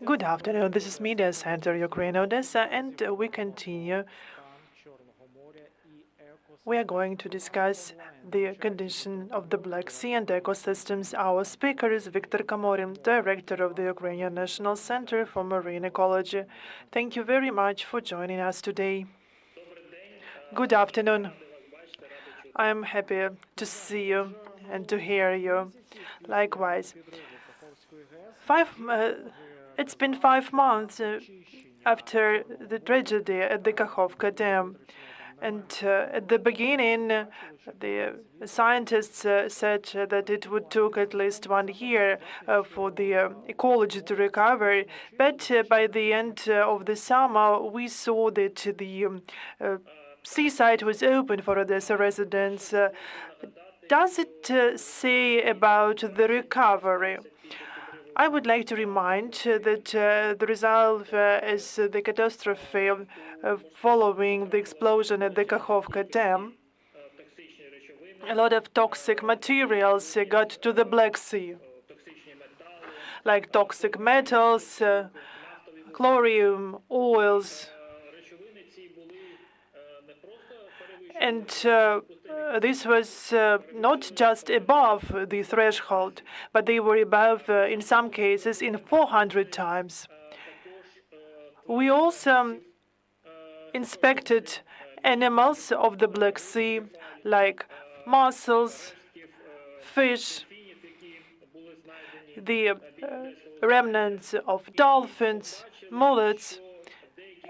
Good afternoon. This is Media Center Ukraine, Odesa, and we continue. We are going to discuss the condition of the Black Sea and ecosystems. Our speaker is Viktor Komorin, director of the Ukrainian National Center for Marine Ecology. Thank you very much for joining us today. Good afternoon. I am happy to see you and to hear you. Likewise. It's been 5 months after the tragedy at the Kakhovka Dam. And at the beginning, the scientists said that it would take at least 1 year for the ecology to recover. But by the end of the summer, we saw that the seaside was open for Odesa residents. Does it say about the recovery? I would like to remind that the result is the catastrophe following the explosion at the Kakhovka Dam. A lot of toxic materials got to the Black Sea, like toxic metals, chlorine, oils. And this was not just above the threshold, but they were above, in some cases, in 400 times. We also inspected animals of the Black Sea, like mussels, fish, the remnants of dolphins, mullets.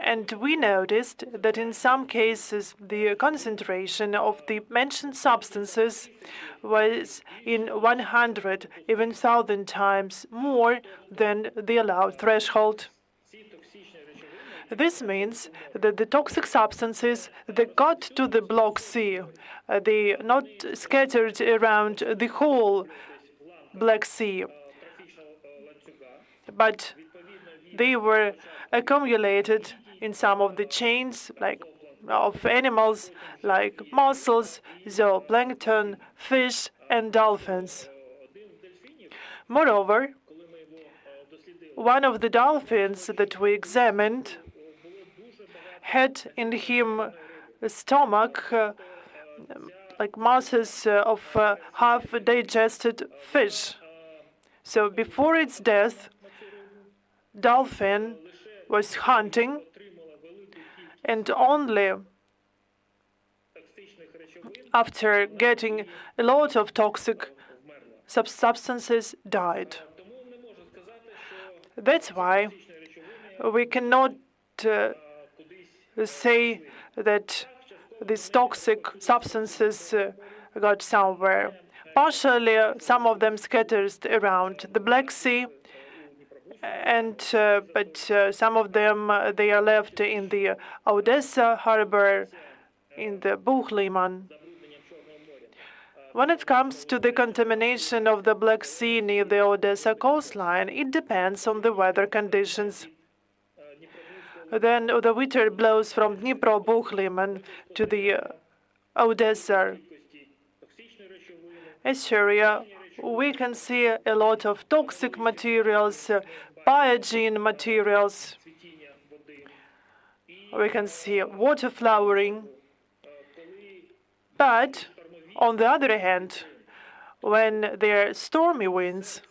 And we noticed that in some cases, the concentration of the mentioned substances was in 100, even 1,000 times more than the allowed threshold. This means that the toxic substances that got to the Black Sea, they not scattered around the whole Black Sea, but they were accumulated in some of the chains of animals like mussels, zooplankton, fish, and dolphins. Moreover, one of the dolphins that we examined had in him a stomach like masses of half-digested fish. So before its death, dolphin was hunting, and only after getting a lot of toxic substances died. That's why we cannot say that these toxic substances got somewhere. Partially, some of them scattered around the Black Sea, but some of them they are left in the Odesa harbor, in the Buch-Liman. When it comes to the contamination of the Black Sea near the Odesa coastline, it depends on the weather conditions. Then the winter blows from Dnipro, Buch-Liman to the Odesa estuary. We can see a lot of toxic materials, biogene materials. We can see water flowering. But on the other hand, when there are stormy winds,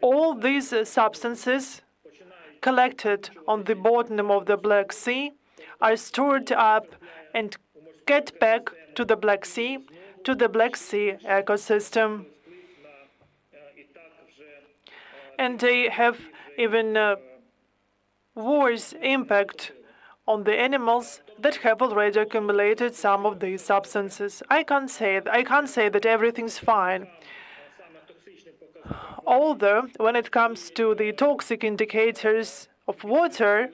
all these substances collected on the bottom of the Black Sea are stored up and get back to the Black Sea ecosystem. And they have even worse impact on the animals that have already accumulated some of these substances. I can't say that everything's fine. Although, when it comes to the toxic indicators of water,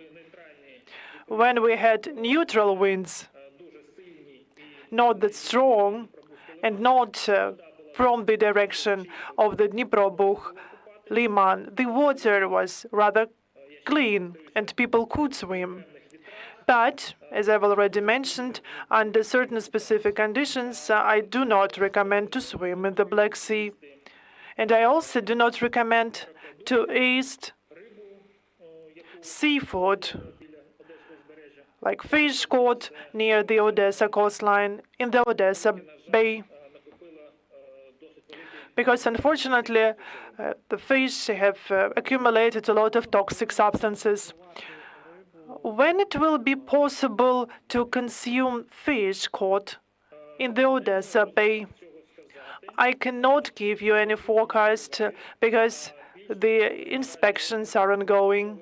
when we had neutral winds, not that strong, and not from the direction of the Dnipro-Buch-Liman, the water was rather clean and people could swim. But, as I've already mentioned, under certain specific conditions, I do not recommend to swim in the Black Sea. And I also do not recommend to east, seafood, like fish caught near the Odesa coastline in the Odesa Bay. Because unfortunately, the fish have accumulated a lot of toxic substances. When it will be possible to consume fish caught in the Odesa Bay, I cannot give you any forecast because the inspections are ongoing.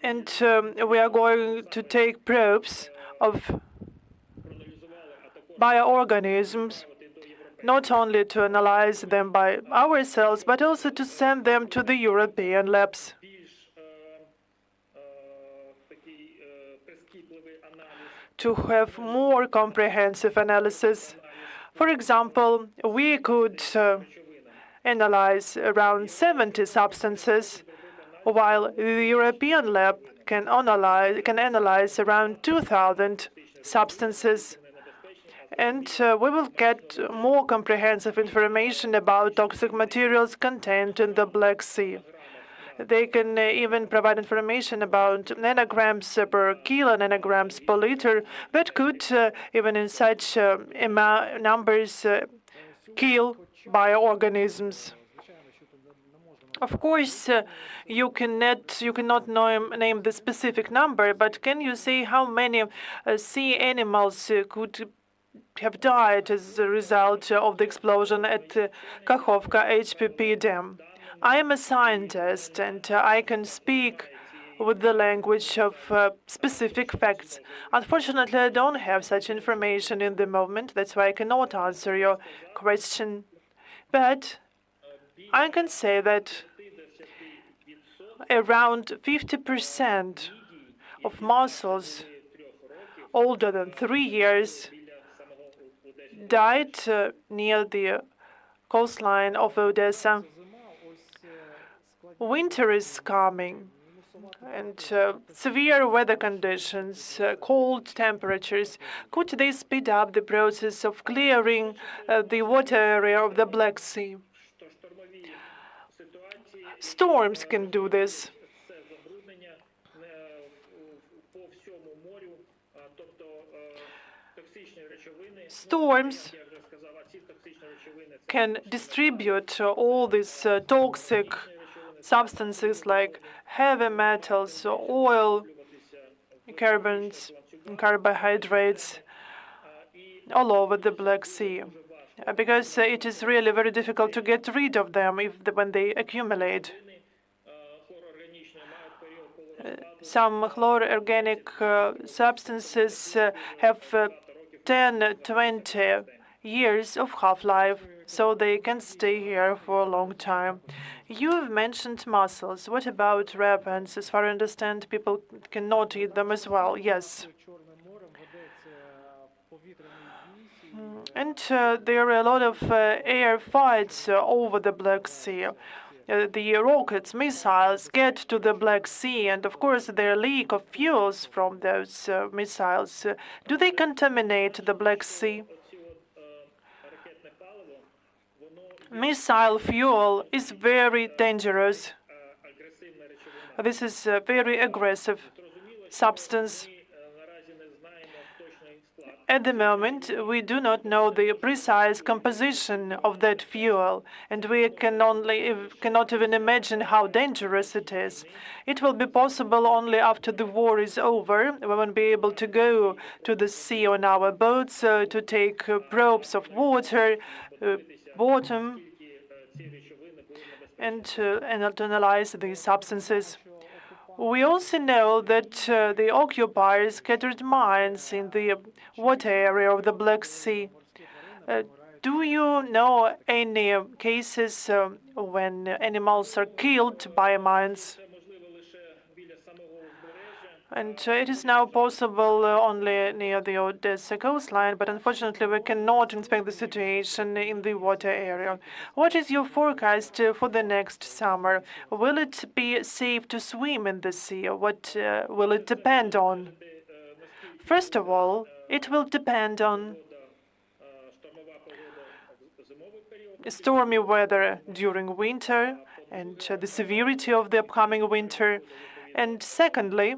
And we are going to take probes of bioorganisms, not only to analyze them by ourselves, but also to send them to the European labs. To have more comprehensive analysis. For example, we could analyze around 70 substances, while the European lab can analyze around 2,000 substances. And we will get more comprehensive information about toxic materials contained in the Black Sea. They can even provide information about nanograms per kilo, nanograms per liter, that could, even in such numbers, kill bioorganisms. Of course, you cannot name the specific number, but can you say how many sea animals could have died as a result of the explosion at Kakhovka HPP dam? I am a scientist, and I can speak with the language of specific facts. Unfortunately, I don't have such information in the moment. That's why I cannot answer your question. But I can say that around 50% of mussels older than 3 years died near the coastline of Odesa. Winter is coming, and severe weather conditions, cold temperatures, could they speed up the process of clearing the water area of the Black Sea? Storms can do this. Storms can distribute all these toxic substances like heavy metals, oil, carbons, and carbohydrates all over the Black Sea, because it is really very difficult to get rid of them when they accumulate. Some chlororganic substances have 10, 20 years of half-life, so they can stay here for a long time. You've mentioned mussels. What about repens? As far as I understand, people cannot eat them as well. Yes. And there are a lot of air fights over the Black Sea. The rockets, missiles get to the Black Sea, and of course there leak of fuels from those missiles. Do they contaminate the Black Sea? Missile fuel is very dangerous. This is a very aggressive substance. At the moment, we do not know the precise composition of that fuel, and we cannot even imagine how dangerous it is. It will be possible only after the war is over. We won't be able to go to the sea on our boats to take probes of water, bottom, and to analyze these substances. We also know that the occupiers scattered mines in the water area of the Black Sea. Do you know any cases when animals are killed by mines? And it is now possible only near the Odesa coastline, but unfortunately we cannot inspect the situation in the water area. What is your forecast for the next summer? Will it be safe to swim in the sea? What will it depend on? First of all, it will depend on stormy weather during winter and the severity of the upcoming winter. And secondly,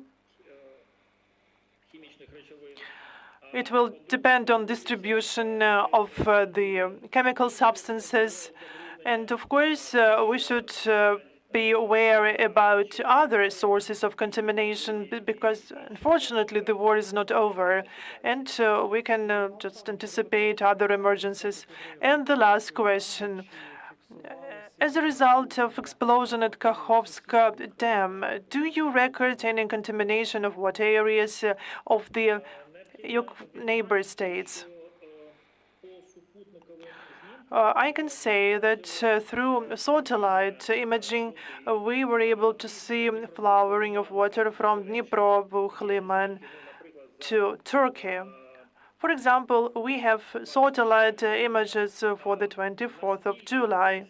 it will depend on distribution of the chemical substances. And of course, we should be aware about other sources of contamination because, unfortunately, the war is not over, and we can just anticipate other emergencies. And the last question. As a result of explosion at Kakhovka Dam, do you record any contamination of water areas of the your neighbor states? I can say that through satellite imaging, we were able to see flowering of water from Dnipro, Liman to Turkey. For example, we have satellite images for the 24th of July.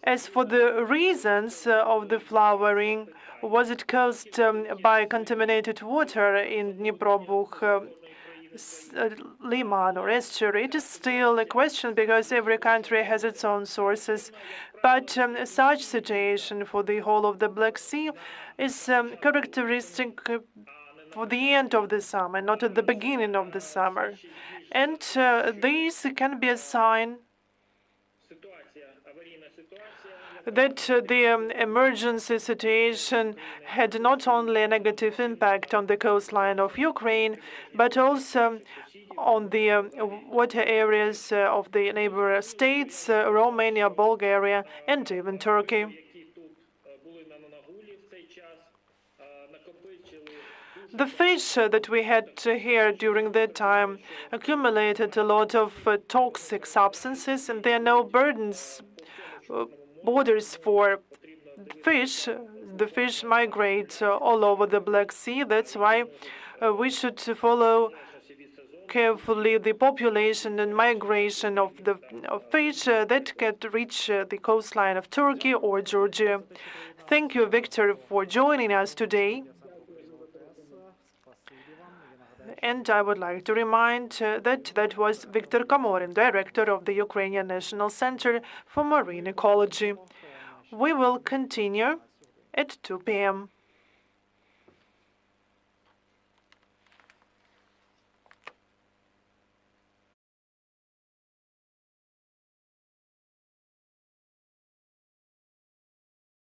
As for the reasons of the flowering, was it caused by contaminated water in Dnipro, Liman or estuary? It is still a question because every country has its own sources. But such situation for the whole of the Black Sea is characteristic for the end of the summer, not at the beginning of the summer. And this can be a sign that the emergency situation had not only a negative impact on the coastline of Ukraine, but also on the water areas of the neighbor states, Romania, Bulgaria, and even Turkey. The fish that we had here during that time accumulated a lot of toxic substances, and there are no borders for fish. The fish migrate all over the Black Sea. That's why we should follow carefully the population and migration of the fish that can reach the coastline of Turkey or Georgia. Thank you, Viktor, for joining us today. And I would like to remind that was Viktor Komorin, director of the Ukrainian National Center for Marine Ecology. We will continue at 2 p.m.